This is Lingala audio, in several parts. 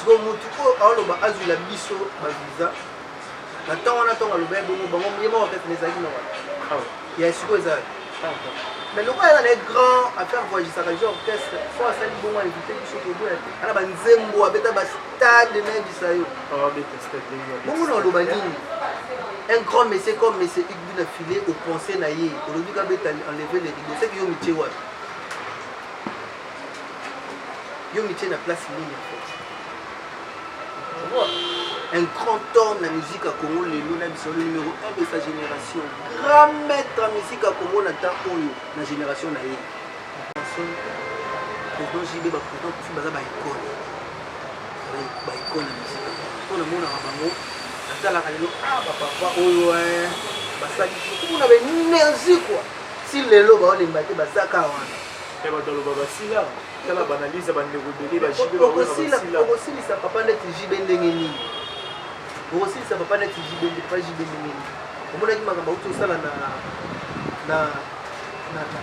siko mutu ko aloba azula biso ba visa na temps on attend aloba bongo bango yema peut-être les amis non il y a siko ça mais le quoi il est grand à faire voyager ça genre orchestre faut ça li bongo inviter biso ko boya ala ba nzembo abeta ba stade na bisayo beta stade bongo na aloba nini un grand monsieur comme monsieur Igbi na filé au pensée na yé aujourd'hui ka beta enlever les rideaux c'est que yo métier wa yo métier na place ligne en fait un grand homme de la musique à Congo, le numéro 1 de sa génération. Grand maître de la musique à Congo, la génération de la président JB, président pour faire des icônes. Des icônes de la musique. On a mon arabango, la papa, oh ouais, on avait une énergie quoi. Si les lots, on les battait, ça cawane. Et dans le babasila, quand la banalise, on va rebelle, aussi, ça papa net JB Ndengeni. Aussi ça papa net JB pas JB Ndengeni. On m'a dit makambo tout ça na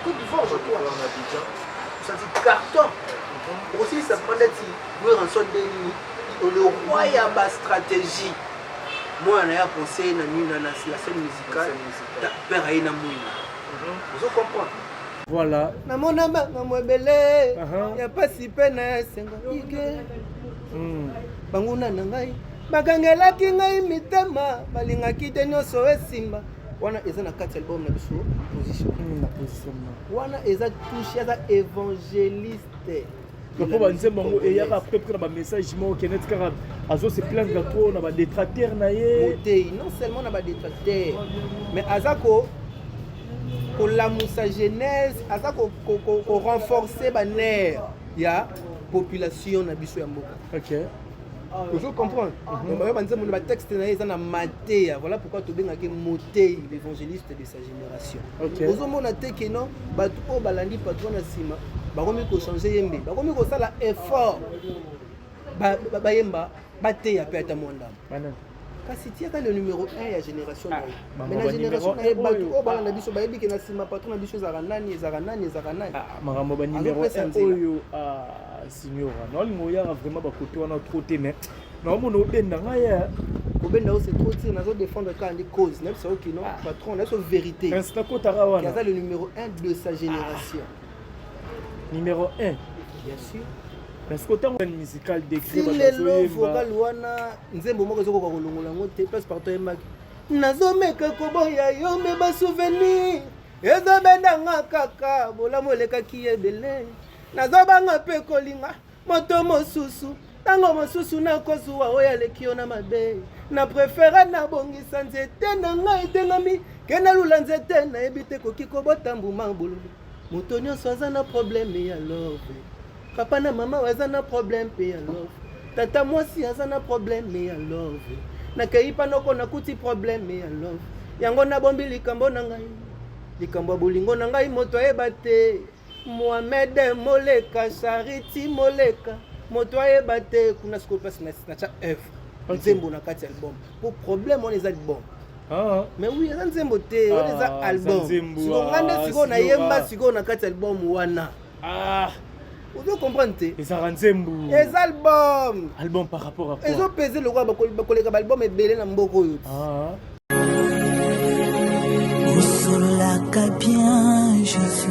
Côte d'Ivoire je crois en Abidjan. Ça dit carton. Aussi ça papa net jouer en son Ndengeni. Le roi y a ba stratégie. Moi on a conseil na la scène musicale. Ta père a ina mouina. Vous comprenez? Voilà. Na mon amba na mwebele. Ya pas si pena senga ike. Banguna na ngai. Bakangelaki ngai mitema balingaki te nyonso esimba. Wana eza na 4 album na biso position. Na position. Wana eza touché eza évangéliste. Quand on dit bango et y a après prendre ba message mo kenet kara azo se plaindre trop na ba détracteur na ye. Non seulement na ba détracteur mais azako pour la moussa jeunesse, azako ko renforcer ba nerf ya population na biso ya mboka. OK. Vous comprenez? Le texte est dans maté. Voilà pourquoi tu as dit moté l'évangéliste de sa génération. Vous avez dit que non, tu balandi patron na sima. Baromi ko changer yembe. Baromi ko sala effort. Ba yemba baté ya peta monda. Kasi tia le numéro 1 ya génération na. Mais la génération na batu o balanda biso ba yebi ke na sima patron na biso za nani. Makambo ba numéro 1 oyo signora. Non ngoya vraiment ba côté wana trop téné. Non mon obenda ngaya. Obenda o c'est trop tir nazo défendre quand des causes. N'est pas ok non patron, na so vérité. Instant ko tarawana. Kaza le numéro 1 de sa génération. Numéro 1. Bien sûr. Parce que tant une musicale décrit si le vocal wana nzembo moko zoko ko kolongola ngote place partout emaki. Nazomeka koboya yo me ba souvenir. Ezobenda nga kaka bolamu lekaki ebele. Nazobanga pe kolinga moto mosusu tango mosusu na kozuwa oya lekio na mabe na préféra na bongisa nzete na ngai tengami kena lula nzete na ebite koki kobotambu mambulu moto nyonso aza na problème ya love papa na mama aza na problème pe ya love tata mwasi aza na problème ya love nakei panoko nakuti problème ya love yango na bombi likambo na ngai likambo bolingo na ngai moto ebate Mohamed Moleka, Charity Moleka, moto ayebate kuna siko passe na cha F. Nzembo na 4 album. Pour problème on les albums. Mais oui, ça nzembo te, on les album. Siko ngande siko na yemba siko na 4 album wana. Vous devez comprendre te. Les nzembo. Les albums. Album par rapport à quoi? Ils ont pesé le roi bakoleka album et belé na mboko yo. Osololaka bien Jésus.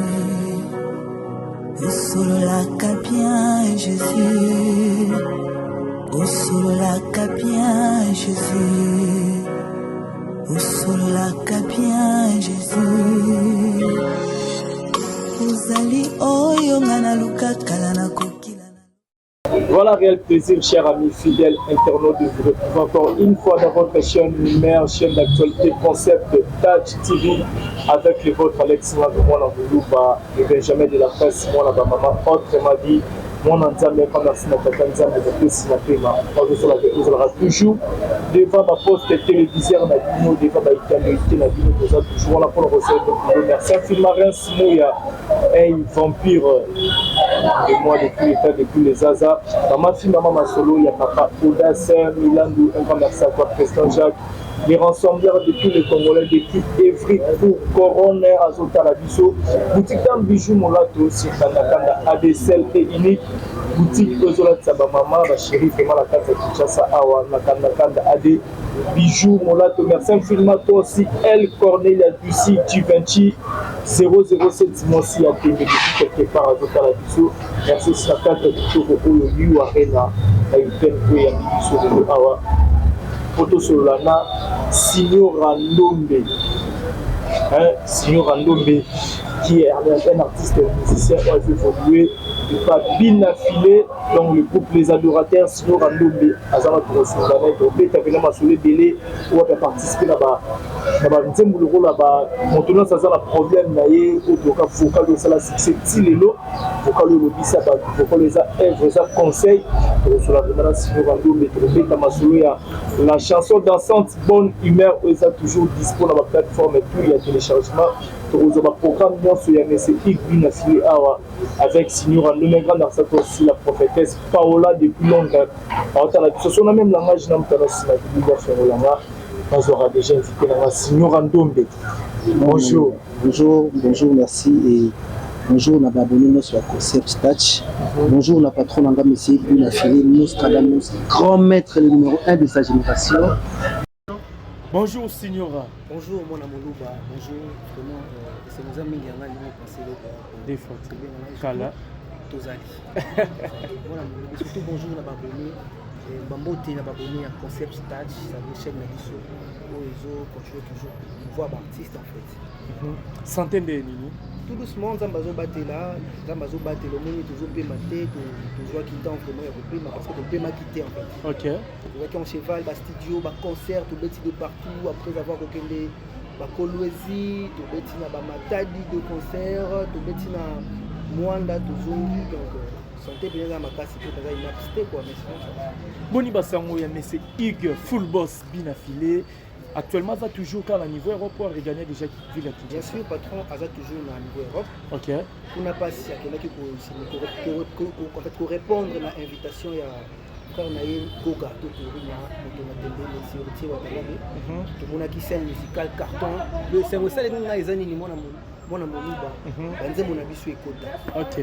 Osololaka bien Jésus. Osololaka bien Jésus. Osololaka bien Jésus. Ozali oyo ngana luka kala na kokila. Voilà, réel plaisir, chers amis fidèles internautes, de vous retrouver encore une fois dans votre chaîne numéro, chaîne d'actualité, concept Touch TV, avec le vôtre Alex Mouana Moulouba, le Benjamin de la presse, moi la maman, autrement dit, mon ensemble, pendant ce matin, nous aura toujours devant ma poste téléviseur, devant ma italienne, nous avons toujours là pour le recevoir. Merci à Filmarin Simouya, un vampire de moi depuis les temps, depuis les Zaza. Maman fille, maman Masolo, il y a papa Audace, Milandou, un grand merci à toi, président Jacques. Les rassembleurs de tous les Congolais, depuis Evry, pour Corona, Azota, Labiso, boutique d'un bijou, Molato, Sirkanda, ADSL et unique, boutique Ozola Tsaba Maman, la chérie, vraiment la carte de Kinshasa, Awa, Nakanda, AD, bijoux, Molato, merci infiniment, toi aussi, El Cornelia Dussi, Givenchy, 007 Monsi, à Témé, quelque part, Azota, Labiso, merci aussi la carte de Toro, Yu, Arena, à une peine, et à Biso, Awa. Photo Solana, Signor Ndombe, Signor Ndombe, qui est un artiste musicien qui a évolué de pas bien affilé dans le groupe Les Adorateurs. Signor Ndombe, Azama Solana, donc il a vraiment sur les délais où il a participé là-bas. Là-bas, maintenant ça a un problème où vocal de ça c'est Tilelo, vocal de l'obisa, vocal de ça œuvre, ça conseil. Sur la demande, Signor Ndombe, la chanson dansante Bonne Humeur est toujours disponible sur la plateforme et tout, il y a téléchargement. Nous avons un programme sur Yanessétique, avec Signor Ndombe, grand artiste aussi, la prophétesse Paola depuis longtemps. On a même langage, on aura déjà invité la Signor Ndombe. Bonjour. Bonjour, merci et bonjour, on a abonné sur Concept Touch. Bonjour, la patronne Anga Messie, une affiliée, Nostradamus, grand maître le numéro 1 de sa génération. Bonjour, Signora. Bonjour, mon Amoluba. Bonjour, vraiment, c'est nos amis qui ont passé des photos. Kala. Tozali. Voilà, surtout bonjour, on a abonné. Bambote na babonné à Concept Touch, ça veut chaîne Nabiso, où ils ont continué toujours voir artiste en fait. Centaines de minutes. Tout doucement, Zambazo batté là, Zambazo batté le monde, toujours payé maté, toujours quitté en vraiment, il y a repris, parce que le paiement quitté en fait. Ok. Tu vois qu'en cheval, bas studio, bas concert, tout bêti de partout, après avoir regardé bas Kolwezi, tout bêti na bas Matadi de concert, tout bêti na Mwanda, tout Zongi, donc. Boni Bassango ya Messe Hugues, full boss bien affilé. Actuellement, ça toujours quand à niveau aéroport regagner déjà qui vit la Bien sûr, patron, ça toujours à niveau Europe. Ok. On n'a pas si quelqu'un qui peut répondre à l'invitation, il y a quand on a eu Goga, tout le monde a qui scène musicale carton. C'est ça les gens les années mon amour, mon avis ok.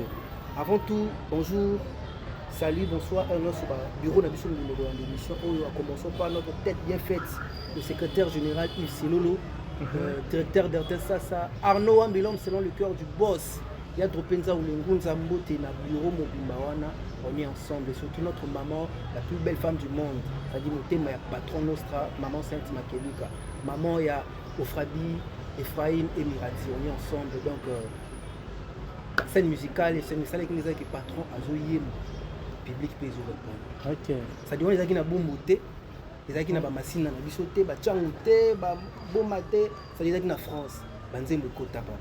Avant tout, bonjour, salut, bonsoir, notre bureau de l'émission. On a commencé par notre tête bien faite, le secrétaire général Yves Silolo, directeur d'Artesasa, Arnaud Ambilom selon le cœur du boss. Il y a Dropenza ou Lengunza Mbote na bureau Mobimbawana, on est ensemble, et surtout notre maman, la plus belle femme du monde. C'est-à-dire notre patron Nostra, maman Sainte Makelika, maman il y a Ofrabi, Ephraim et Mirati, on est ensemble. Donc, scène musicale et scène musicale qui nous a qui patron à Zoyem public pays au ok. Ça dit on les a qui na bomboté les a qui na ba machine na bisoté ba changoté ba bomate ça dit qui na France banzembo kota papa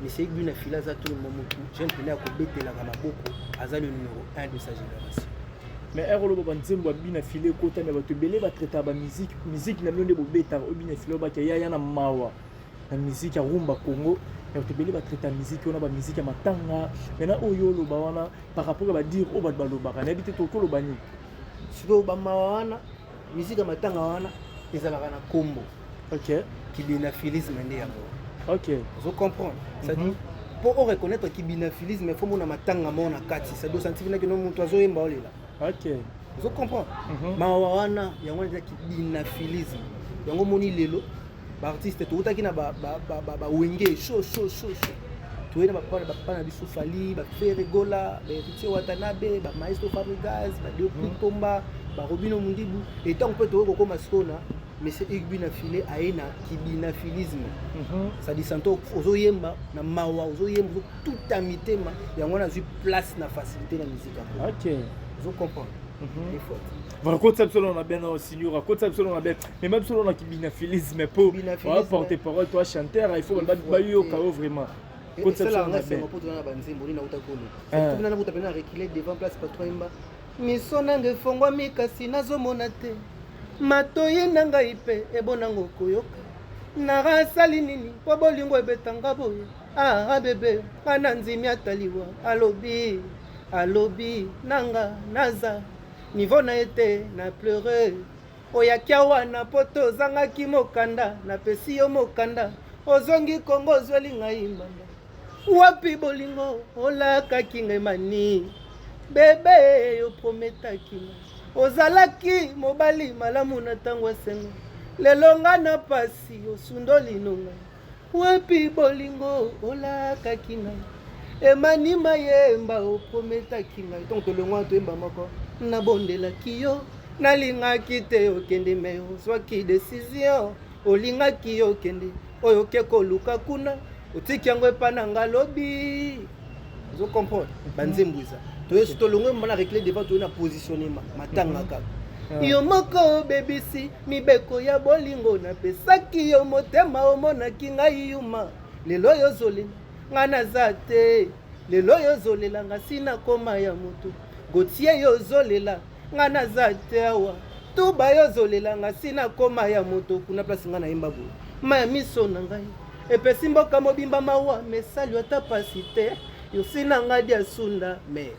mais c'est que na fila za tout le monde jeune pena ko betela ka maboko aza le numéro 1 de sa génération mais erolo banzembo bina filé kota na bato belé ba traiter ba musique na mionde bo beta o bina filé ba ka ya na mawa la musique ya rumba Congo. Et tu peux traiter la musique, on a la musique à matanga. Maintenant, oyo lo bawana par rapport à dire au bad balobara. N'habite tout le bani. Si le bamawana, musique à matanga wana, ils ont la combo. Ok. Qui binaphilisme n'est pas. Ok. Vous comprenez? Ça dit pour reconnaître qu'il binaphilisme, il faut mon matanga mon akati. Ça doit sentir que non mon oiseau est mort là. Ok. Vous comprenez? Mawana, il y a un qui binaphilisme. Il y a un moni lelo. Artiste tout qui na ba wenge show tu ena ba na biso fali ba Ferregola ba Titi Watanabe ba Maestro Fabregas ba Diop Tomba ba Robino Mundibu et tant que to ko masona mais c'est Igbina filé aena qui binaphilisme ça dit santo ozoyemba na mawa ozoyemba tout amitema yango na zu place na facilité na musique. Ok, vous comprenez. Raconte ça selon la bien aussi, raconte ça selon la bien. Mais même selon la binaphilisme, pour porter parole, toi chanteur, il faut que tu au chaos vraiment. Raconte ça selon la bien. Tu n'as reculé devant place patron. Misonange fongwa mikasi nazomona te. Matoye nanga ipe ebonango koyoka. Narasali nini po bolingo ebetanga boye. Ah bébé, ananzimi ataliwa. Alobi, nanga, naza. Niveau na été, na pleuré. Oyakia wana poto zangaki mokanda. Na pesi yo mokanda. Ozongi kongo ozweli ngai mbanda. Wapi bolingo, olakaki ngai mani. Bébé, yo prometaki ngai. Ozalaki mobali malamu na tango asengo. Lelo nga na pasi osundoli nonga. Wapi bolingo olakaki ngai. Emani mayemba oprometaki ngai. Donc tolongwa toyemba moko. Nabondelaki yo. Nalingaki te okende me ozwaki décision. Olingaki yo okende. Oyo ke koluka kuna. Otiki yango epa na nga lobi. Vous comprenez? Banzembuza. Toyesu tolongwe mbana réclé devant toyena positionnement. Matanga kaka. Yo moko bebisi mibeko ya bolingo na pesaki yo motema omonaki ngai yuma lelo yo zolela nga naza te lelo yo zolela nga sina koma ya moto Gautier yo zolela nga naza te awa tuba yo zolela nga sina koma ya moto kuna place nga na yemba bo maya miso na ngai epesi mboka mobimba mawa mesali ata pasi te yo sina nga dia sunda me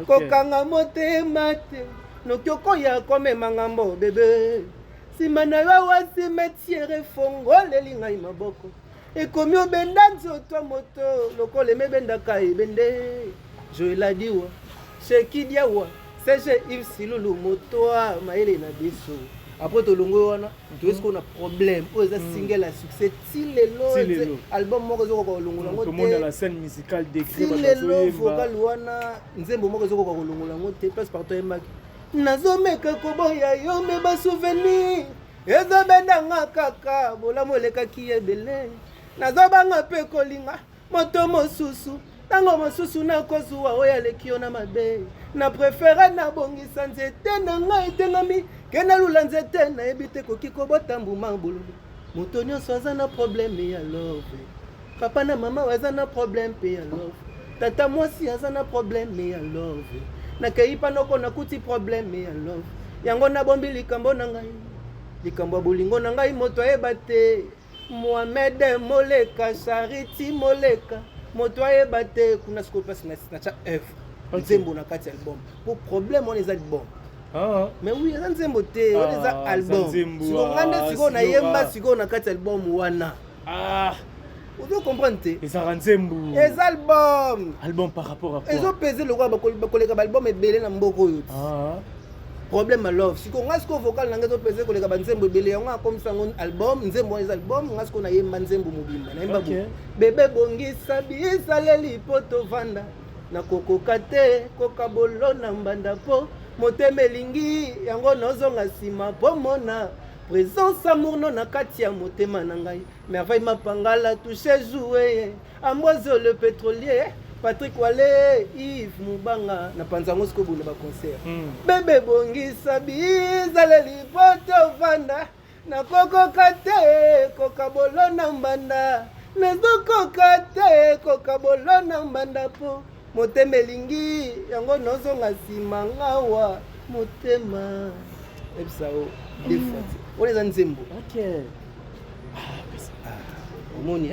kokanga motema te Nokyoko ya kome mangambo bebe Simana wawa si metiere fongo leli ngai maboko Ekomi obenda nzoto moto Loko le mebenda kai bende Joela diwa Sheki diawa Seche Yves Silulu motoa maele na biso Après tolongo wana Tu qu'on a problème Oza single à succès Tilelo Album moko zoko kwa olongo lango te Tout le monde a la scène musicale décrite Tilelo vocal wana Nzembo moko zoko kwa olongo lango te Place partout emaki Nazomeka koboya yo me ba souvenir ezobenda nga kaka bolamu elekaki ebele nazobanga pe kolinga moto mosusu tango mosusu nakozwa oyo aleki yo na mabe na préféré nabongisa nzete na ngai etengami ke nalula nzete nayebi te koki kobota mbuma bololo moto nyonso aza na problème ya love papa na mama aza na problème pe ya love tata mwasi aza na problème ya love Nakai panoko nakuti problème ya love yango nabombi likambo na ngai likambo bolingo na ngai moto ayeba te Mohamed Moleka Charity Moleka moto ayeba te kuna siko passe na cha F nzembo na kati album pour problème on les albums mais oui ça nzembo te on les album siko ngande siko na yemba siko na kati album wana Vous comprenez? Les Aranzembu. Les albums. Album par rapport à quoi? Ils ont pesé le roi, les albums et belé dans Mboko. Problème à love. Si on a ce qu'on vocal, on a pesé que les Nzembo belé, on a comme ça un album, Nzembo les albums, on a ce qu'on a eu Nzembo mobile. Bébé bongi sabi saleli poto vanda. Na koko kate, koka bolo na mbanda po, moteme lingi, yango nozonga sima po mona. Présence amour non na katia motema na ngai merveille mapangala touché jouer Ambozo le pétrolier Patrick Wale Yves Mubanga na panzango sko bule ba concert bébé bongi sabi zaleli poto vanda na koko kate koka bolo na mbanda na zoko kate koka bolo na mbanda po motema lingi yango nozonga sima ngawa motema ebsao defati on est en Nzembo. Ok. Omoni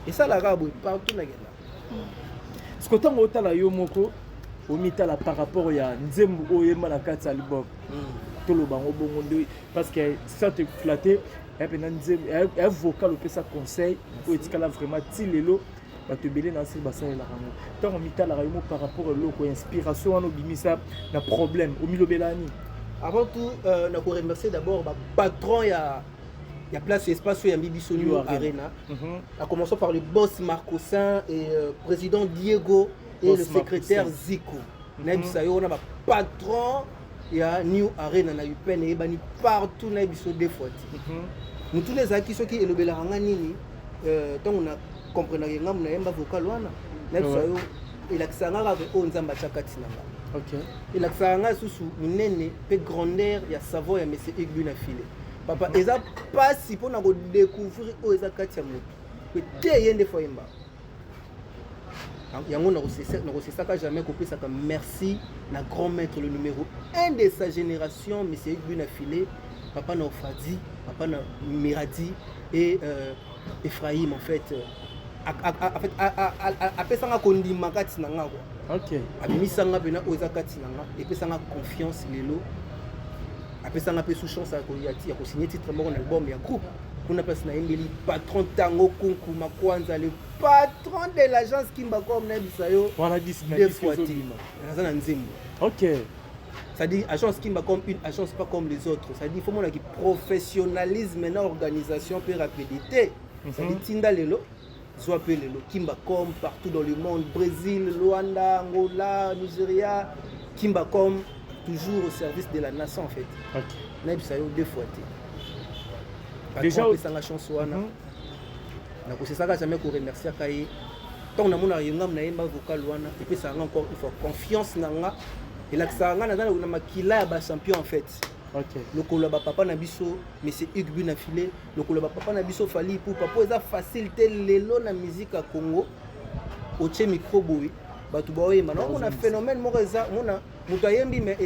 et ça la rabu partout na gela. Ce que tango tala yo moko omitala par rapport ya Nzembo oyema na kati album. Tolo bango bongo nde parce que ça te flatter et puis Nzembo un vocal peut ça conseil pour etikala vraiment tilelo ba te belé na si bassin la rango. Tango mitala yo mo par rapport loko inspiration wana bimisa na problème o milobelani. Avant tout, nous remercier d'abord le patron de la place espace de Bibiso New Arena. En commençant par le boss Marcosin et le président Diego et le secrétaire Zico. Nous avons le patron de la New Arena, nous avons partout dans Bibiso deux fois. Nous tous les acquis qui sont le Belarangani, tant on a compris que nous avons vocal, nous avons il a que ça n'a Ok. Il a fait sous minene pe grandeur ya savoir ya monsieur Igbu na filé. Papa eza pas si pour na découvrir o eza katia moto. Que te yende foyemba. Yango na osesaka jamais kopesa ka merci na grand maître le numéro 1 de sa génération monsieur Igbu na filé, papa na Ofadi, papa na Miradi et Ephraim en fait en fait apesanga kondima kati na nga quoi. OK. Abimisanga pena oza kati na nga epesanga confiance lelo. Apesanga pe sous chance ya ko signer titre moko na album ya groupe. Kuna place na Embeli patron tango kunku makwanza le patron de l'agence Kimbacom na bisayo. Voilà 10 fois. Na na nzembo. OK. Ça dit agence Kimbacom une agence pas comme les autres. Ça dit faut mon qui professionnalisme et organisation et rapidité. Ça dit tinda lelo soit pe lelo Kimbacom partout dans le monde, Brésil, Luanda, Angola, Nigeria, Kimbacom toujours au service de la nation en fait. OK. Na bisayo 2 fois. Déjà c'est la chance wana. Na ko c'est ça que jamais ko remercier kai. Tant na mona yengam na yemba vocal wana et puis ça encore il faut confiance na nga. Et là ça nga na makila ba champion en fait. OK. Le koloba papa na biso mais c'est Hugues Buna filé. Le koloba papa na biso fali pour papa eza facilité lelo na musique à Congo. Au che micro boy. Batu ba oyema na on a phénomène mo eza mona muto ayembi mais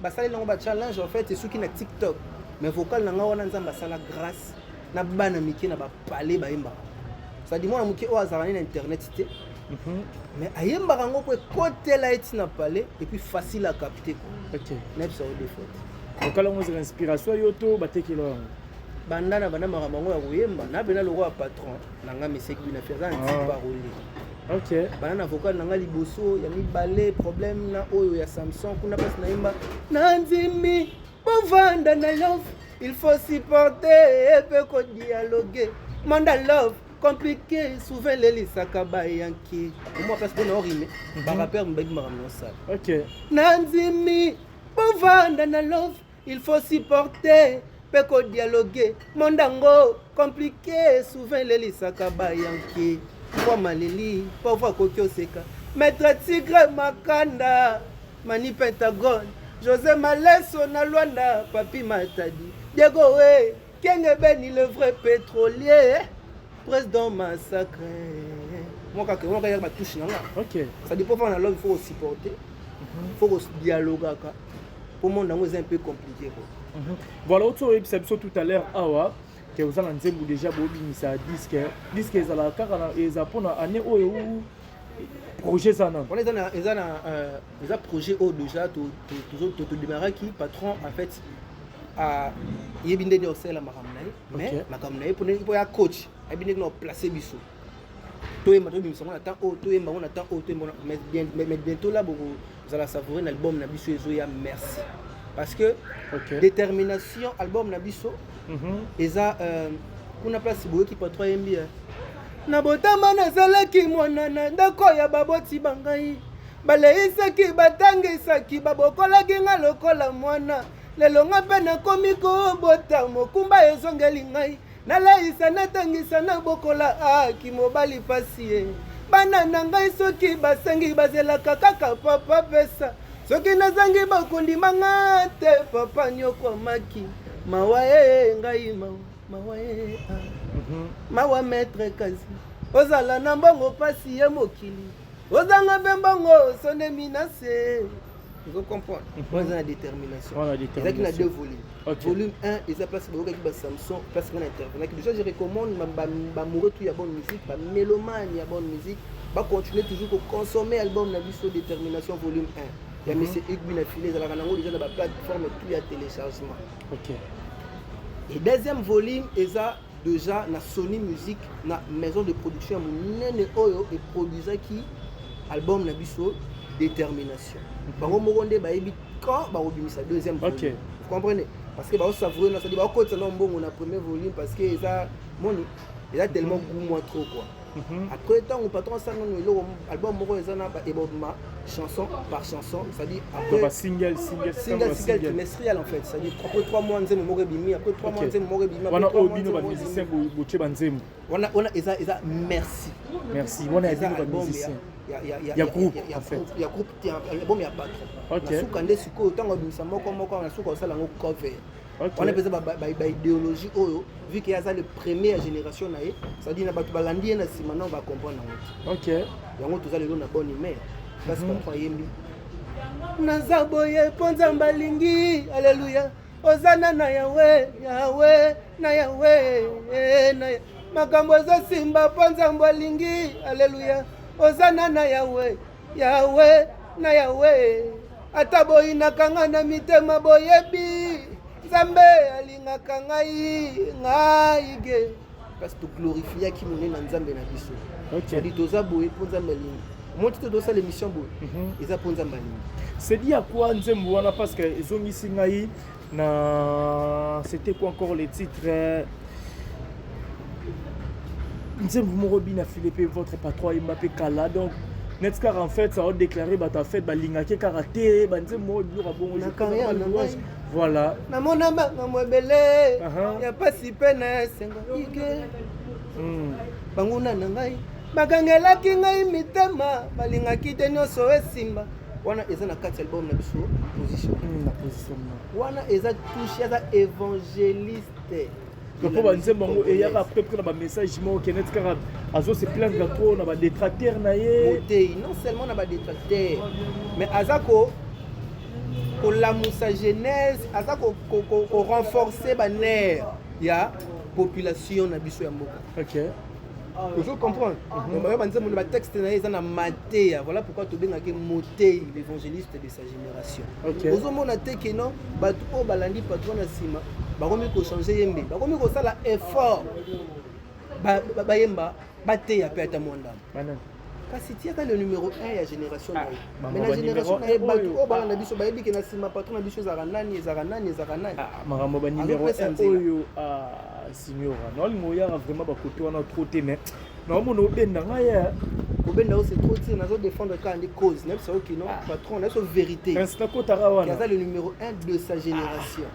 basali longo ba challenge en fait et ceux qui na TikTok. Mais vocal na nga wana nzamba sala grâce na bana miki na ba parler ba yemba. Ça dit moi na muki o azarani na internet té. Mais ayemba rango ko côté là eti na parler et puis facile à capter quoi. OK. N'est pas au défaut. Donc là moi inspiration yoto batekelo. Banda na bana makambo ya koyemba na bena le roi patron na nga monsieur Buna Ferza anti parole. OK. Bana na vocal na nga liboso ya mibale problème na oyo ya Samson kuna passe na yemba na nzimi pour vendre na love il faut supporter et peut dialoguer manda love compliqué souvent les lisaka ba yanki moi parce que na rime ba rappeur mbabi makamno ça. OK. Na nzimi pour vendre na love il faut supporter peut dialoguer mondango compliqué souvent les lisaka ba yanki kwa malili pauvre kokyo seka maître tigre makanda mani pentagone José Malesso na Luanda papi Matadi Diego we Kenge Beni le vrai pétrolier président massacre moi quand il y a ma touche là OK. ça dépend faire la langue il faut supporter il faut dialoguer pour mon langue c'est un peu compliqué quoi. Voilà autre épisode tout à l'heure awa que vous allez nzembu déjà bobimisa disque ezala kaka eza pona année oyo projet ça non. On est dans projet au déjà tout démarrer qui patron en fait a yebinde de osela makamnae mais makamnae pour ya coach abinde no placer biso to yemba to bimisa on attend o to yemba on attend o to yemba mais bientôt là vous allez savourer l'album na biso ezo ya merci parce que détermination album na biso eza kuna place boyo ki patron yembi na botama nazalaki mwanana ndako ya baboti bangai baleisaki batangisaki babokolaki nga lokola mwana lelo nga mpe nakomi kobota mokumba ezongeli ngai naleisa natangisa nabokola aki mobali pasi ye bana na ngai soki basengi bazelaka kaka papa pesa soki nazangi bakondima nga te papa nyokwamaki mawa ye ngai mawa ye mawa maître kazi ozala na mbongo pasi ye mokili ozanga mpe mbongo sonde minase. Vous comprenez? Moi, j'ai la détermination. Il y a deux volumes. Volume 1, ils ont placé le Samson, place qu'on intervenait. Déjà, je recommande amoureux tout, il y a bonne musique, mélomane, il y a bonne musique. Va continuer toujours à consommer l'album La vie sur détermination, volume 1. Il y a M. Hugues Buna filé, il y a déjà la plateforme, tout, il y a téléchargement. Et deuxième volume, ils ont déjà la Sony Music, la maison de production, Nene Oyo, et produisait qui album La vie sur détermination. Bango moronde ba yebi quand ba obimisa deuxième volume. Vous comprenez? Parce que ba savourer na ça dit ba ko tsana mbongo na premier volume parce que ça moni il a tellement goût moins trop quoi. Après temps au patron ça non le album moko ezana ba eboma chanson par chanson, ça dit après single trimestriel en fait, ça dit après 3 mois nzembo moko bimi après 3 mois nzembo moko bimi. Wana obino ba musicien boche ba nzembo. On a eza merci. Merci. On a dit ba musicien. Il y a groupe en fait. Il y a groupe bon il y a patron. Na suka nde siko tango bimisa moko na suka osala ngo cover. On a besoin ba idéologie oyo vu qu'il y a ça le première génération na ça dit na batu balandi na sima na va comprendre ngo. OK. Yango tous allez na bonne humeur. Parce que patron yembi. Nazaboye ponza mbalingi alléluia. Ozana na Yahweh na Yahweh na makambo eza simba mpo nzambo alingi alleluya ozana na yawe yawe na yawe ata boyinaka nga na mitema boyebi nzambe alingaka ngai ge kasi toglorifiaki monene na nzambe na biso adi toza boye mpo nzambe alingi moti to tosala émission boye eza mpo nzambe alingi c'est dit à quoi nzembo wana parce que ezongisi ngai na c'était quoi encore les titres nzembo moko bina Philippe votre patron Mbappé Kala donc net car en fait ça a déclaré bah ta fait balingaki karaté ba nzembo biloko bongo na carrière na ngai voilà namona banga mwebele ya pasi pe na senga ike banguna na ngai bakangelaki ngai mitema balingaki te nyonso esimba wana eza na kati album na biso position wana eza touche eza évangéliste po banzembo yango eyaka peuple na bamessage moko kenet kaka azose plaindre trop na badetracteur na ye motei non seulement na badetracteur mais aza kolamusa jeunesse aza korenforce banerf ya population na biso ya mboka ozo comprendre bayo banzembo na batexte na ye eza na mateya voilà pourquoi tobengaki motei l'évangéliste de sa génération ozomona te ke non bato oyo balandi patron na nsima bakomi kochange yembe bakomi kosala effort bayemba bateya mpe ata mwandama kasi tiaka le numéro 1 ya génération na ye mais na génération na ye bato oyo balanda biso bayebi ke na nsima patron na biso ezaka nani makambo ba numéro 1 oyo signora naolinga oyaka vraiment bakote wana trop te mais naomona obenda ngai kobenda oyo c'est trop tire nazo défendre kaka ndi cause nayebi sao kino patron nayebi so vérité nakotaka wana aza le numéro 1 de sa génération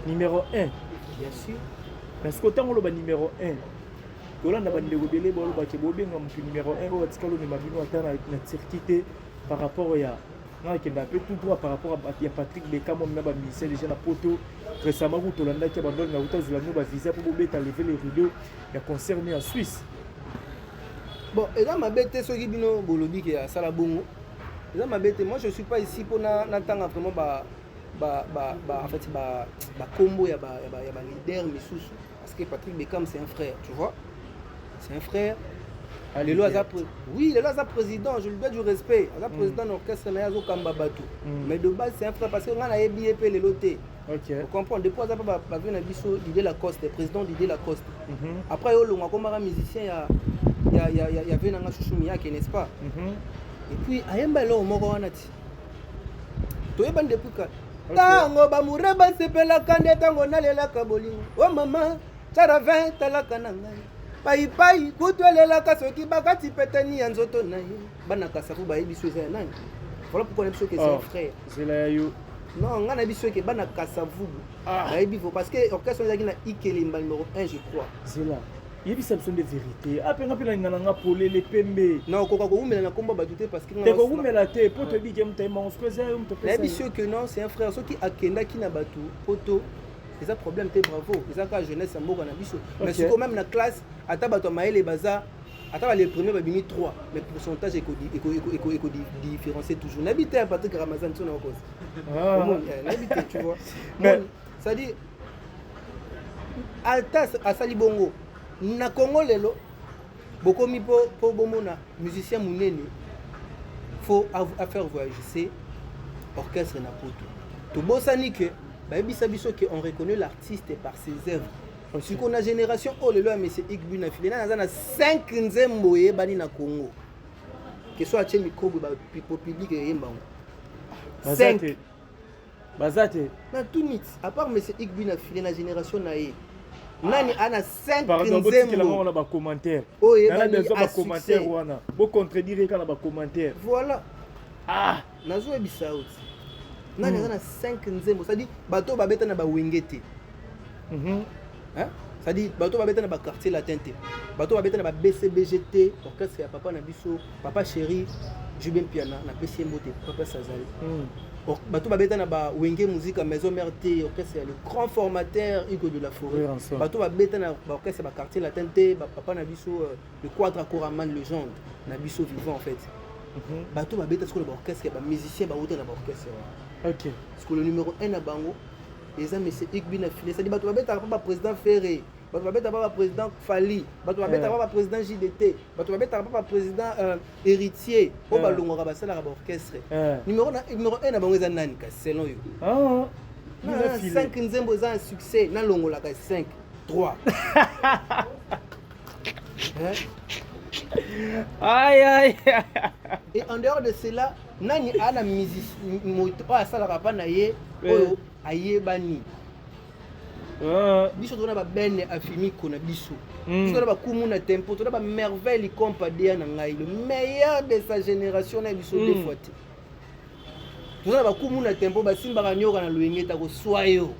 numéro 1 bien sûr parce que ntango oloba numéro 1 tolanda bandeko ebele bolobaki bobenga motu numéro 1 oyo batikala omema bino ata na circuit te par rapport ya nakenda mpe tout droit par rapport ya Patrick Bekam omema bamusicien déjà na poto récemment ku tolandaki ya bandoli na uta ozula bino bavisa mpo bobeta lever les rideaux ya concerné ya Suisse bon eza mabe te soki bino bolobi ke asala bongo eza mabe te moi je suis pas ici mpo natanga vraiment en fait combo ya leader misusu parce que Patrick Bekam c'est un frère tu vois c'est un frère lelo aza oui lelo aza président je lui dois du respect aza président d'orchestre na yazo kamba bato mais de base c'est un frère parce que nga na yebi pe lelo te vous comprenez depuis aza pa bavie na biso Didier Lacoste président Didier Lacoste après yo longa komaka musicien ya vena nga chouchou miyake n'est-ce pas et puis ayemba eloko moko wana ti toyebani depuis ka ntango bamure basepelaka nde ntango nalelaka bolingo o mama tara 20 talaka na ngai paipai kutu elelaka soki bakati petani ya nzoto na ye bana kasafu bayebi so eza ya nani voilà pourquoi nayebi soki c'est un frère zela ya yo non nga nayebi soki bana kasavu bayebi fo parce que orchestre ezalaki na ikelemba numéro 1 je crois zela yebisa biso nde vérité apenga mpe nalingana nga polele pembe non okoka koumela na komba bato te parce que tekokumela te po toyebi ke moto ayemba onsko eza yo moto nayebi soki non c'est un frère soki akendaki na bato poto eza problème te bravo eza kaka jeunesse ya mboka na biso mais siko même na classe ata bato ya mayele baza ata bale premier babimi 3 mais pourcentage éco-différencier toujours nayebi te ya Patrick Ramazan so na okosa nayebi te tu vois c'est-à-dire ata asali bongo na Congo lelo bokomi po bomona musicien munene faut faire voyager orchestre na poto tobosani ke bayebisa biso ke on reconnaît l'artiste par ses œuvres si qu'on a génération oh lelo ya monsieur Igbu na filena naza na 5 nzembo yebani na Congo que soit atie micro pour public yemba 5 bazate na tout nit à part monsieur Igbu na filena génération na ye nani ana 5 pardon nzembo na ba commentaire oh yebani ba commentaire wana bo contredire kana ba commentaire voilà nazo ebisa out nani ana 5 nzembo c'est-à-dire bato babeta na ba wengete c'est-à-dire bato babeta na ba quartier latin te bato babeta na ba BCBGT orchestre ya papa na biso papa chéri Jubin Piana na PCMO te papa Sazali bato babeta na ba wenge musique maison mère te orchestre ya le grand formateur Hugo de la Forêt bato babeta na ba orchestre ba quartier latin te papa na biso le quadra Coraman légende na biso vivant en fait bato babeta sur le orchestre ba musicien ba autre na ba orchestre parce que le numéro 1 na bango les amis c'est Igbi na filé c'est-à-dire bato babeta papa président Ferré bato babeta ba président Fali, bato babeta ba président JDT, bato babeta ba président héritier o balongora basala ba orchestre. Numéro 1 na bango eza nani ka selon yo? 5 nzembo za un succès na longola ka 5 3. Aïe. Et en dehors de cela, nani ana musicien moto asala ka pa na ye oyo ayebani. Biso tona ba bene afimi kona biso. Biso tona ba kumu na tempo, tona ba merveille compadé na ngai, le meilleur de sa génération na biso deux fois. Tona ba kumu na tempo ba simba ka nyoka na luengeta ko swayo.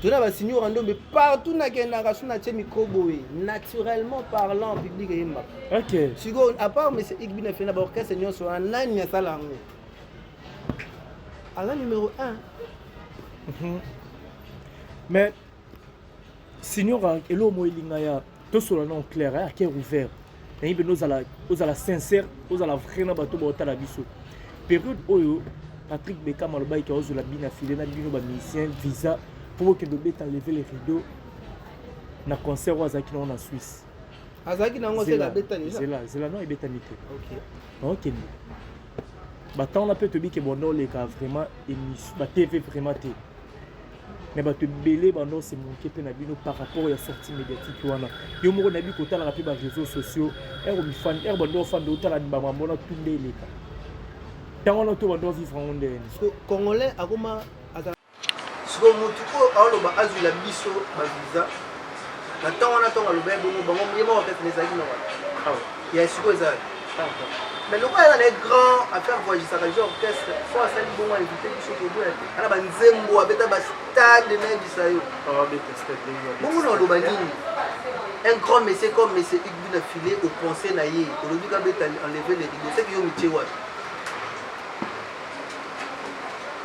Tona ba signor ndombe partout na kena ka suna che mikoboe, naturellement parlant public yemba. OK. Sigo à part monsieur Igbina fena ba orchestre nyonso nani ya sala ngo. À la numéro 1. Mais signor elo mo elinga ya to solo non clair à cœur ouvert. Et ben nous ala sincère, nous ala vraiment bato ba la biso. Période oyo Patrick Beckham aloba ki ozo la bina filé na bino ba musicien visa pour que dobe t'enlever les rideaux na concert wa zaki na Suisse. Azaki na ngo c'est la betani. C'est là non e betanité. OK. OK. Batant on peut te dire que bon non les cas vraiment émission ba TV vraiment té. Mais ba te belé ba non c'est manqué pe na bino par rapport à sortie médiatique wana. Yo moko na bi ko tala rapide ba réseaux sociaux, mi fan, ba do fan do tala ba mona tunde leka. Tant on to ba do vivre en onde. Congolais akoma ata siko mutu ko aloba azula biso ba visa. Na tant on attend aloba bongo bango yema wa peut-être les amis na wana. Il y a siko ça. Mais le roi est grand à faire voyager sa région orchestre. Faut à salir bon à éviter du choc au bout. À la banzembo à beta stade de même bisayo. Bon non le banini. Un grand monsieur comme monsieur Igbina filé au pensée naïe. Au lieu de beta enlever les rideaux. C'est que yo mitié wa.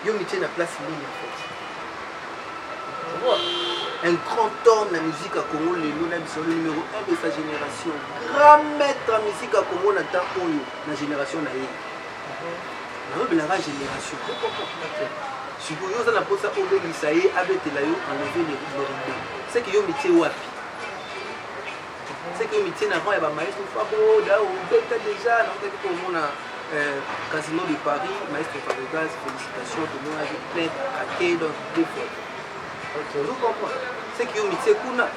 Yo mitié na place ligne en fait. Tu vois? Un grand homme de la musique à Congo, le numéro 1 de sa génération. Grand maître de la musique à Congo, dans la génération. Dans la génération. Si vous avez la pose à Obé Gisaïe, avec la yo, enlever les rideaux. C'est que yo métier wapi. C'est que yo métier n'avant, il y a un maître Fabo, là où déjà, dans le Casino de Paris, maître Fabregas, félicitations, tout le monde a vu plein à quai dans deux fois. Vous comprenez? C'est que vous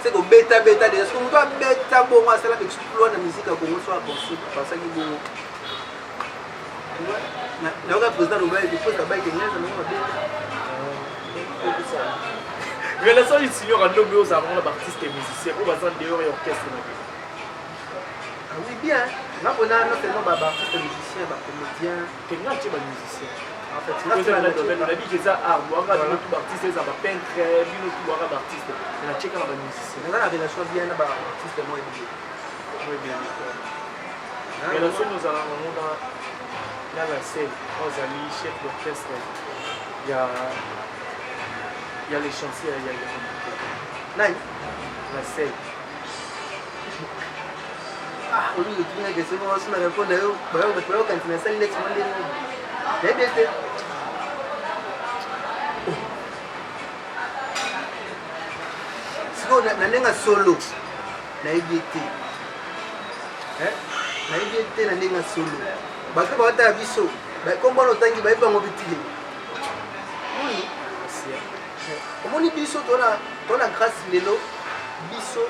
c'est que bêta déjà. Est-ce que vous doit bêta bon, c'est là que exploit la musique à Congo soit possible. Parce que vous. Le président Nobel, il faut d'abord qu'il y ait un mais la seule signor en nommé aux avant l'artiste et musicien, au bazar dehors et orchestre. Oui, bien. Là, on a non seulement artiste musicien, comédien. Quelqu'un qui est musicien. En fait, on a dit que ça art, on a tout artiste, ça va peintre, bien tout artiste. On a checké la musicien. On a la relation bien avec l'artiste moi et lui. Oui, bien. La relation nous allons dans la scène, aux amis, chef d'orchestre. Il y a les chansons, il y a les la scène. Ah, oui, tu n'as que c'est bon, on a répondu à eux. Quand tu as ça, il est nanenga solo na ebité na ebité nanenga solo bato bata biso ba kombo no tangi ba bango bitile oui omoni biso tona grâce lelo biso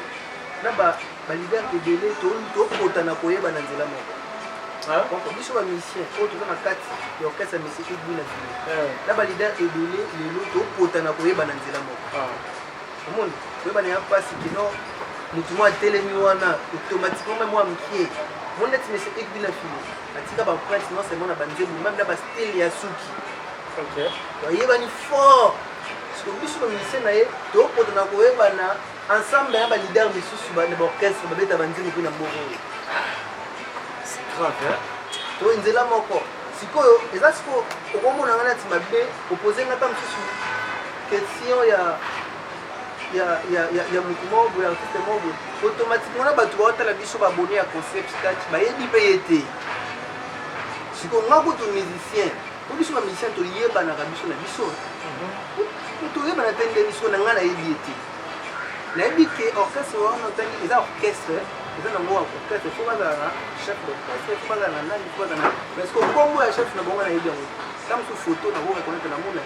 na ba leader ebele to kota na koyeba na nzela moko donc biso ba musicien oyo toza na kati ya orchestre ya musique Igbina filé na ba leader ebele lelo to kota na koyeba na nzela moko omoni koyeba na pasi kino mutu mwa telemi wana automatiquement même moi mkie mon net monsieur Igbina filé atika ba prince non seulement na banzembo même na ba style ya suki oyeba ni fort parce que biso ba musicien na ye to kota na koyeba na ensemble ya ba leader misusu ba orchestre ba beta banzembo kuna mboro c'est grave to nzela moko sikoyo eza siko okomona ngana ti mabe opposer ngata misusu question ya mutu moko ya artiste moko automatiquement na bato baotala biso babone ya concept stati bayebi mpe ye te sikoyo nga kutu musicien po biso bamusicien toyebanaka biso na biso toyebana te nde biso na ngai nayebi ye te nayebi ke orchestre wana otangi eza orchestre eza nango orchestre fo bazala na chef d'orchestre fo bazala na nani fo bazala na parce que kombo ya chef na bango nayebi yango ta mosu photo nango reconnaître na mona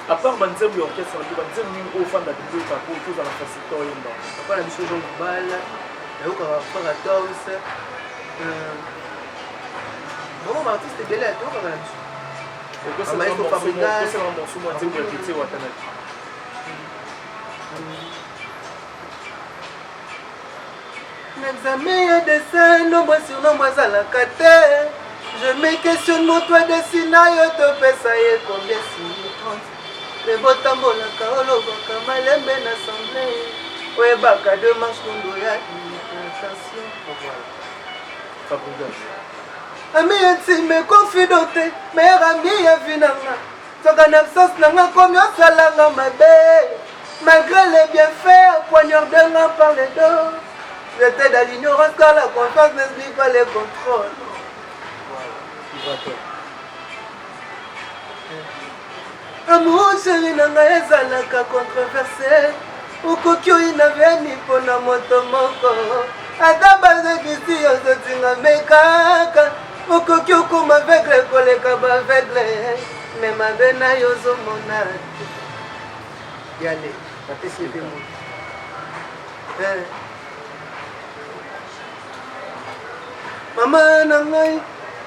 à part banzembo ya orchestre na banzembo nini ofanda biso kapo tozala facilité oyemba apana biso jean mobala nayokaka faratos vraiment baartiste ebele atokaka na biso L'examen ya dessin, nombre sur nombre azalaka te. Je me questionne mon toit de sinayo topesa ye combien signé 30. Le botambolaka olobaka malembe na assemblée. Oyebaka deux manches kondo ya imitation. Ami intime confidenté, meilleur ami ya vie nanga. Soka na absence nanga komi osalanga mabe. Malgré les bienfaits, poignardanga par les dos. J'étais dans l'ignorance car la confiance n'explique pas les contrôles. Amour chéri nanga ezalaka controversé. Okoki oyinaveni mpona moto moko. Ata bazekisi ozotinga mekaka. Okoki okoma aveugle koleka baaveugle. Me mabe na yo ozomona te. Yale, batesi ete moto. Maman nangai,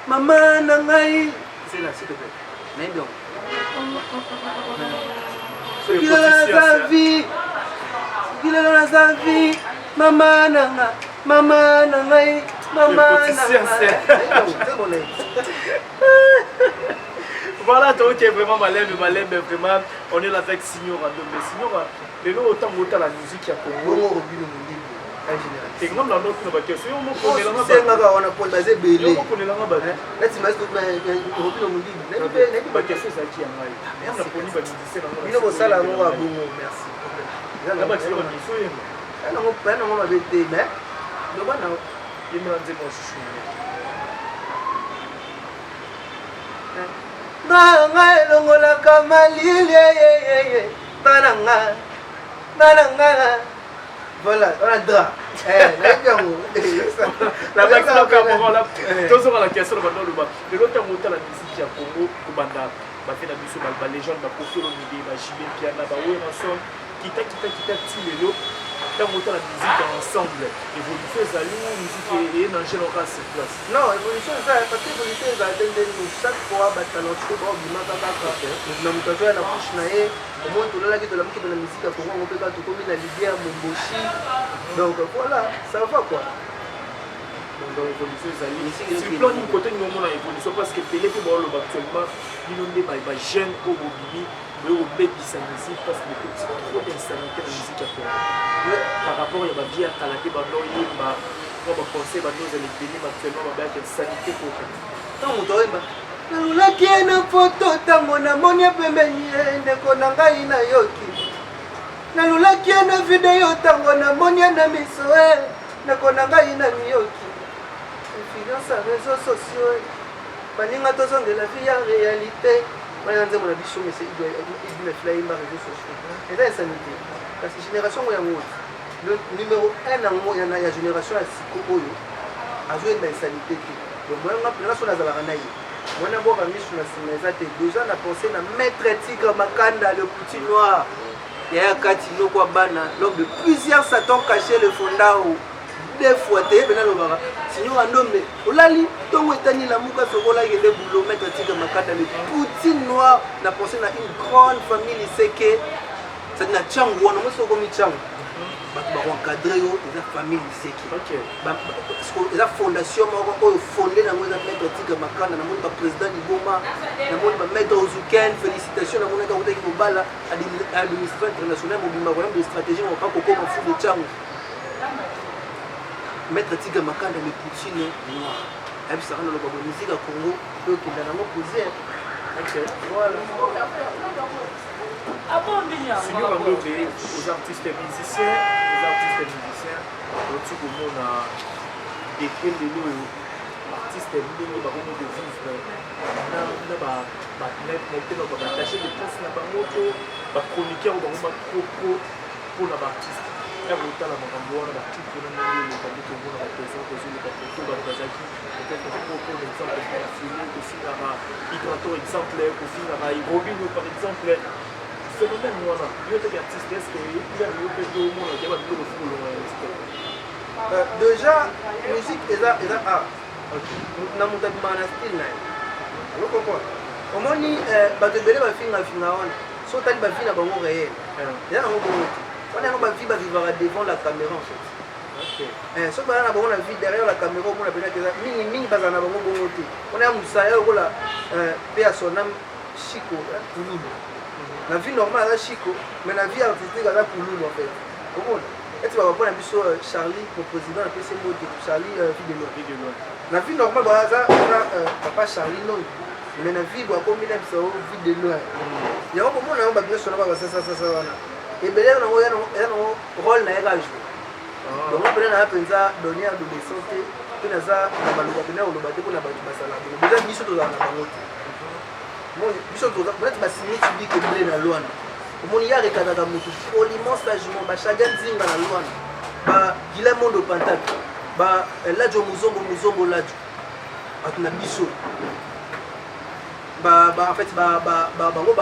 maman nangai. C'est là, s'il te plaît. Mais donc. Ce qu'il a dans sa vie, ce qu'il a dans sa vie. Maman nangai, maman nangai, maman nangai. Voilà, donc vraiment malembe, vraiment, on est là avec Signora. Mais Signora, les gens autant votent la musique à Congo. Et comme la nôtre, on va dire, on connaît la musique. On a posé belé. On connaît la musique. Là, tu m'as dit que tu as dit merci. voilà, on a drap. La blague c'est donc la toujours la question maintenant le bas. De l'autre côté la musique ya Congo kubanda ba fait la biso ba légende ba Koffi Olomide ba Jimé Piana ba Weranson kita tilelo tant autant la musique ensemble évolution ezali musique et dans général sur place. Non, évolution ça parce que évolution ça donne chaque fois ba talent ba bimaka kaka. Na mutazo na push na ye au moins tout là qui de la musique à Congo on peut pas tout comme la Libye Momboshi. Donc voilà, ça va quoi. Donc l'évolution ezali sur plan du côté nous on a évolution parce que télé que bon actuellement ils ont des ba jeunes au Bobili mais au baby sa musique parce que c'est trop d'insanité la musique à Congo. Par rapport à la vie à Kalaté bando yimba on va penser bando les pays actuellement ba ba sanité pour tant on doit yimba nalulaki na foto tango na moni pembeni ndeko na ngai na yoki nalulaki na video tango na moni na miso ndeko na ngai na miyoki influence à réseaux sociaux baninga tozongela vie ya réalité wana nze mona biso mais c'est il me fly ma réseaux sociaux et ça insanité parce que génération ya ngoti le numéro 1 nango ya na ya génération ya siko oyo azo na insanité te donc moi ngapela so na zalaka nayi mwana boka miso na sima eza te déjà na pensé na maître Tigre Makanda le petit noir ya kati noko bana l'homme de plusieurs satans caché le fondao des fois te bena lobaka signor andombe olali tongo etani la muka sokola yele boulot maître Tigre Makanda le petit noir na pensé na une grande famille c'est que ça na chango wana mosoko mi chango bato bakoencadre yo eza famille liseki eza fondation moko oyo fonde nango eza maître Tigre Makanda namoni baprésident liboma namoni bamaître ozuken félicitation namoni aka kotaki kobala administration internationale mobimba royaume de stratégie moka kokoma fu de chango maître Tigre Makanda le poutine noir ayebisaka na loba musique ya Congo mpe okenda nango posé voilà. Signor Andobe, aux artistes musiciens, au-dessus de mon écrit de nous, artistes artiste ndenge bakomi de vivre na banet na te na bataché de presse na bango to bachroniqueur bango bapropos mpona baartiste ya kotala makambo wana batitre na ndenge eleka nde tomona bapresident kozoleka poto bato bazalaki peut-être propos exemple mpona fili kofingaka hydrator exemple kofingaka robino par exemple phénomène wana yo teki artiste est ce que epilere yo mpe te omona ke babiloko fikolonga déjà musique eza art na moto abimaka na style na ye okokomprendre omoni bato ebele bafingafinga wana so otali bavi na bango réel eza nango bongo te wana yango bavi bavivaka devant la caméra en fait soki baza na bango na vie derrière la caméra omona penaka eza mingi bazala na bango bongo te wana ya mosaya lokola mpe ya sonam chiko pululu na vie normale aza chiko mais na vie artistique aza pululu en fait omona eti bakapona biso Charlie mon président apesi mbote Charlie vie de loin na vie normale baza papa Charlie non mais na vie bakomi na biso vie de loin yango komona yango babiso na basasasa wana ebele nango eza nango rôle na ye ka jouer donc mpena na ya mpenza donnier adolescent te mpe naza na baloba pena koloba te mpona bato basala bongo deja biso tozala na bango te biso peut-être basigne public ebele na lwana omoni ya rekataka motu poliment sagement bachaga nzinga na lwana bagila mondo pantaki balajo muzombo lajo bato na biso en fait bango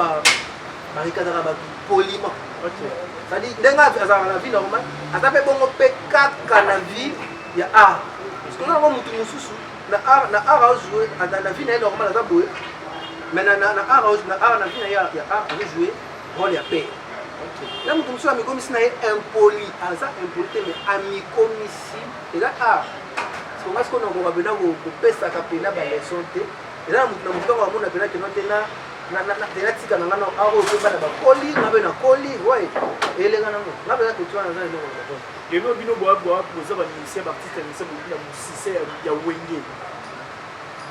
barekataka bato poliment c'est-à-dire ndenge azalaka na vie normale ata mpe bongo mpe kaka na vie ya art parce que nango motu mosusu na art azojoue na vie na ye normale aza boye mais na art na vie na ye ya art azojoue rôle ya père na motu mosusu amikomisi na ye impoli aza impoli te mais amikomisi eza art parce que nga sikoyo nakoka pena kopesaka pena baleson te eza na motu kango amona pena keno te tena tika na nga na aro ope bana bakoli nga mpe nakoli way elenga nango nga pena kotu wana aza eloko lelo bino boza bamusicien baartiste ya musicien bobina musicien ya wenge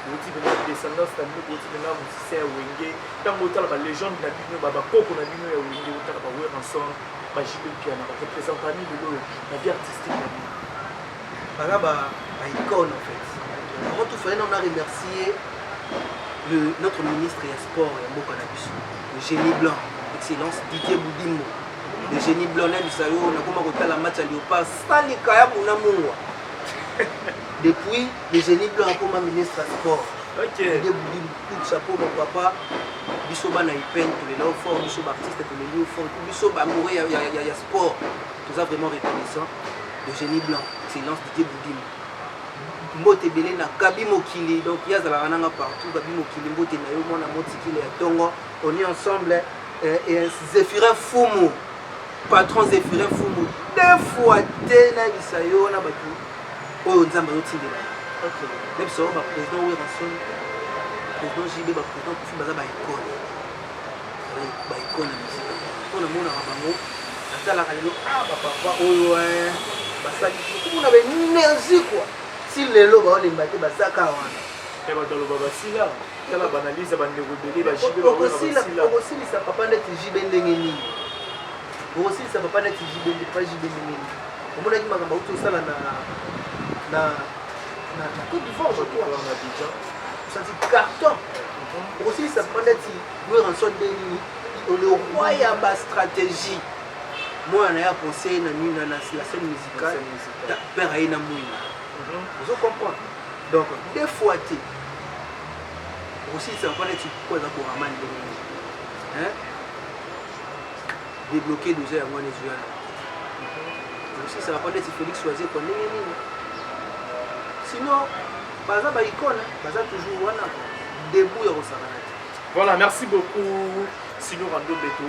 boti pena descendance na bino boti pena musicien ya wenge ntango otala balégende na bino bakoko na bino ya wenge otala baweranson bajibe piana barepresentani lelo na vie artistique na bino baza baicone en fait avant tout fallait on a remercié notre ministre ya sport ya mboka na biso le génie blanc excellence Didier Boudimbo le génie blanc na biso yo nakoma kotala match ya Léopard salika ya mona mungwa depuis le génie blanc akoma ministre ya sport Didier Boudimbo tout chapeau mon papa biso bana ipen tolela au fort biso baartiste toleli au fort biso bamoureux ya sport toza vraiment reconnaissant le génie blanc excellence Didier Boudimbo mbote ebele na Gabi Mokili donc ya zalaka nanga partout Gabi Mokili mbote na yo mwana motikile ya tongo on est ensemble et Zéphirin Fumu patron Zéphirin Fumu deux fois te na bisa yo na bato oyo nzambe azotindela même so ba président Weranson président JB ba président Kofi baza ba icône mpona monaka bango natalaka lelo ba papa oyo basali komona baénergie quoi si lelo baolemba te basaka wana batoloba basila tala banalise bandeko ebele okosilisa papa neti jibe ndenge nini okosilisa papa neti jibe ndenge nini omonaki makambo auti osala na Côte d'Ivoire je crois na Abidjan osati carton okosilisa papa neti Weranson ndenge nini le roi ya bastratégie mwana ya conseil na nini na la scène musicale père aye na mwina vous comprenez donc deux fois t aussi ça va pas être quoi ça pour Raman hein débloquer déjà à moi les yeux aussi ça va pas être Félix choisir quoi sinon baza ba icône baza toujours wana debout ya Rosana. Voilà, merci beaucoup Sino Rando Beto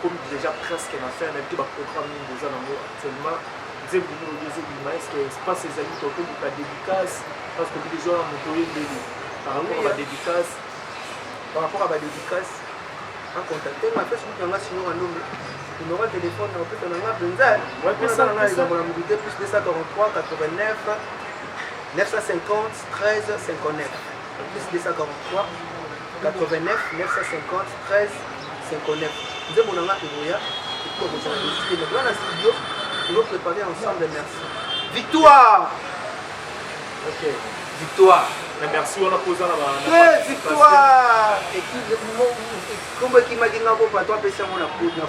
comme déjà presque na fin avec ba programme déjà actuellement. Est-ce que pas ses amis qui ont fait la dédicace parce que les gens ont montré par rapport à la dédicace en contacter ma fait sur le sinon un nombre numéro de téléphone en fait on a besoin ouais ça on a la mobilité plus 243 89 950 13 59 plus 243 89 950 13 59 nous avons un Evoya pour vous enregistrer dans la studio. Nous préparer ensemble, merci. Victoire! Ok. Victoire! merci on a posé la victoire kombo ekimaki nga po patron apesi yango na poto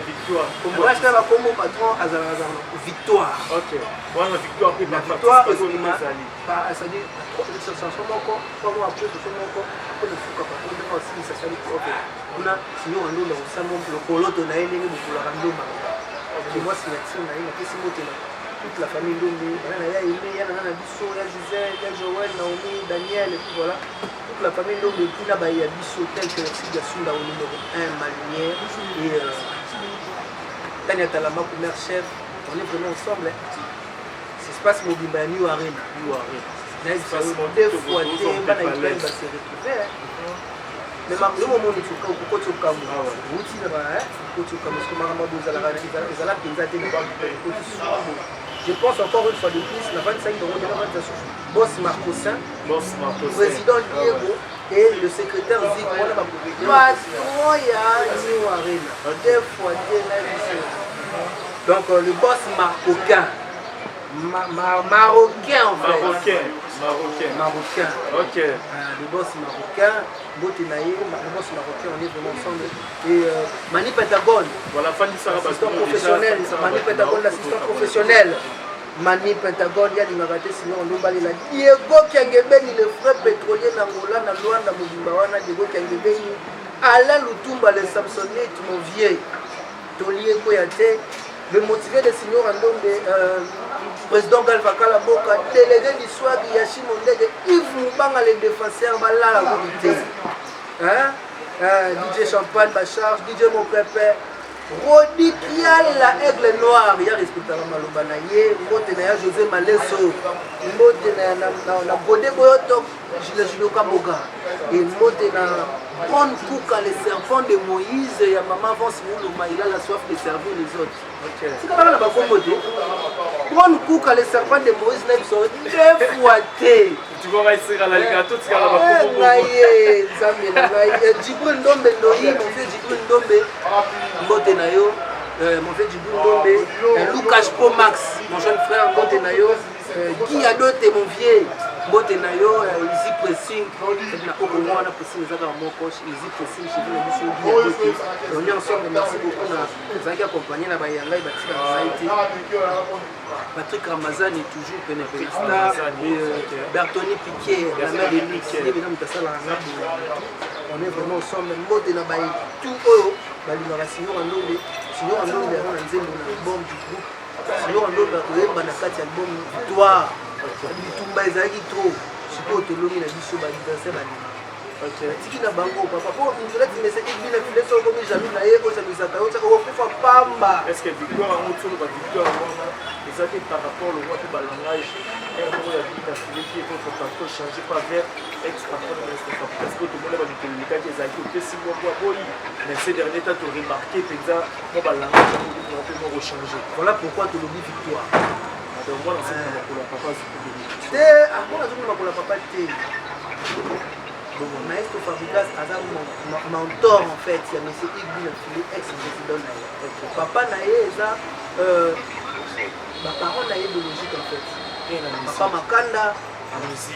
victoire reste na kombo patron azalaka victoire wana victoire pe victoire ezalima c'est-à-dire chanson moko moko après chanson moko po lefuka patron ndenge osilisa sali profe kuna signor andonda kosala lokoloto na ye ndenge bokolaka ndoma moi signature na ye napesi motema toute la famille Ndombe, il y a Aimé, il y a Bisso, il y a Gisèle, il y a Joël, Naomi, Daniel, et puis voilà. Toute la famille Ndombe, puis là, il y a Bisso, tel que le site au numéro 1, Malinière, et Tania Talama, première chef, on est vraiment ensemble. C'est Space Mobimba, New Arena. Deux fois, il va se retrouver. Mais le moment où tu as un peu de camus, tu je pense encore une fois de plus, la 25 de Boss Marcosin, président Diego et le secrétaire Zik. Patron, il y a New Arena. Deux fois, donc le boss Marcoquin. Marocain en fait. Marocain. Ok. Le boss marocain, Botenaïe, le boss marocain, on est vraiment ensemble. Et Mani Pentagone, voilà, l'assistant professionnel. Mani Pentagone, l'assistant professionnel. Mani Pentagone, il y a l'imagate, sinon on nous balait là. Diego Kiangebeni, le frère pétrolier Nangola, Naloanda Mouimbawana, Diego Kiangebeni, Alain Lutumba, le Samsonite, mon vieux. Tolier Koyate, le motivé de Signor Ndombe. Président Galva Kalaboka, délégué d'histoire de Yachim Ondege, Yves Moubanga, les défenseurs, la vérité. DJ Champagne, Bachar, DJ Mopepe, Rodi Kial, la aigle noire, il y a respectable Malobanaye, Motenaya José Malesso, Motenaya Bodé Boyotok, Gilles Kamoga, et Motenaya Prendre Kouka, les serpents de Moïse, il y a maman Vance Moulouma, il a la soif de servir les autres. C'est comme ça qu'on Prendre Kouka, les serpents de Moïse, ils sont défouettés. Tu vas réussir à la Liga, tout ce qu'il y a là-bas. Djibril Ndombe, mon vieux Djibril Ndombe, Motenayo, mon vieux Djibril Ndombe, Lucas Pomax, mon jeune frère Motenayo, Guy Adote, mon vieux. Motenayo, Easy Pressing, on a pressing les agents mon coach, Easy Pressing, chez vous, on est ensemble, merci beaucoup. Nous avons accompagné la Bayanga et bâti la société. Patrick Ramazan est toujours Pénéperista, Bertoni Piquet, la mère de Piquet, on est vraiment ensemble. Motena Baye, tout eux, Signor Andonde, Signor Andonde, l'album du groupe, Signor Andonde, Banakati, album Victoire. Bitumba ezalaki trop sikoyo tolongi na biso baanniversaire balima tiki na bango papa po nzolati mese ibina file so komi jaloux na ye osamisaka yo tiaka okokufa pamba. Est-ce que victoire yango tolo bavictoire wana ezalaki par rapport le roi mpe balangage moko ya biki na file ki votre patron changé pas vers ex patron de restaurant parce que tomoni bamikolo lekaki ezalaki opesi moko aboyi mais ces derniers temps toremarke mpenza mo balangage yango mpe moko changé. Voilà pourquoi tolobi victoire. Donc moi, je sais que la papa, c'est la papa. Maestro Fabrigas a un mentor en fait. Il y a M. Igby, ex-président. Papa Naye, ma parole est biologique en fait. Papa Makanda,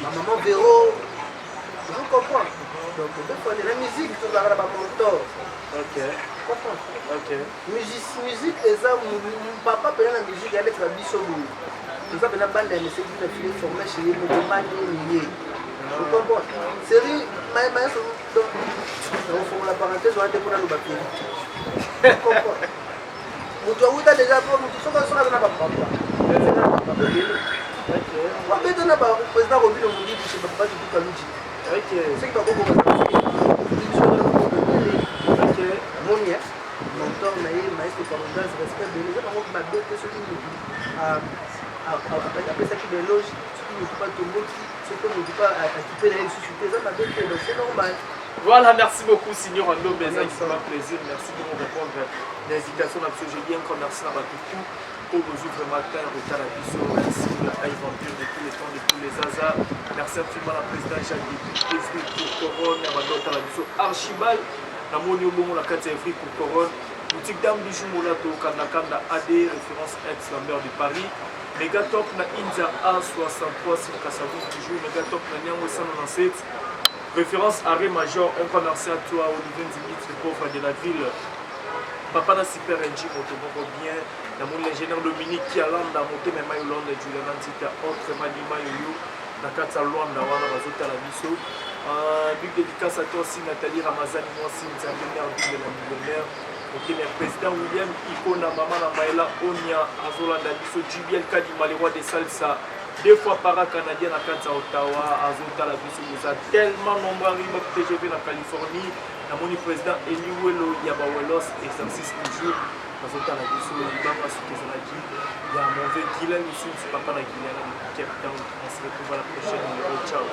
ma maman Véro. Je comprends. Donc, deux fois de la musique, tu vas avoir un mentor. Ok. Musique, mon papa peut la musique, il y a des traditions. Nous avons une bande de musique qui est formée chez les Moumani. Vous comprenez? Série, on fait la parenthèse, on va te prendre le papier. Vous comprenez? Vous avez déjà pour nous, tout ça, on a papa. On a un président Robin Omoudi chez Papa du Kalouji. C'est que tu as mon mentor, maestro Fabrigas, respect de les gens, ma bête, ceux qui nous après ça qui déloge, ceux qui ne peuvent pas tomber, ceux qui ne peuvent pas équiper la suscité, ça ma bête, c'est normal. Voilà, merci beaucoup, Signor Ndombe, c'est un plaisir, merci de nous répondre les indications d'absolu. J'ai bien encore merci à tout pour nous ouvrir matin, retard à Bisso, merci à l'aventure de tous les temps, de tous les hasards. Merci infiniment à la présidente Jacques Déput, pour Coron, à la Bisso, Archibald. Na moni obomo la carte Evry pour Coron, boutique Dame Bijou Molato, Kanda AD, référence ex la maire de Paris. Megatop na India A63 sur Kassavou toujours Megatop na Niambo 197. Référence arrêt major, un grand merci à toi Olivier Dimitri, le pauvre de la ville. Papa na super NG Motoboko bien. Na mon l'ingénieur Dominique qui a l'anda monté même à Yolande Julian Antita autre Madima Yoyo. Na kata Luanda wana bazota la biso. Big dédicace à toi aussi Nathalie Ramazani, moi aussi Nzambe mère de la millionnaire. Ok, mais président William Ikona, maman na Maëla Onia, Azolanda biso, JBL Kadima, les rois de salsa. 2 fois par an canadien à Kanta Ottawa, Azota la biso, vous êtes tellement nombreux à TGV na Californie. Na moni président Eliwelo Yabawelos, exercice du jour. Azota la biso, il va pas soutenir la vie. Il y a mon vieux Guilain ici, c'est papa na Guilain, Cape Town. On se retrouve à la prochaine numéro. Ciao.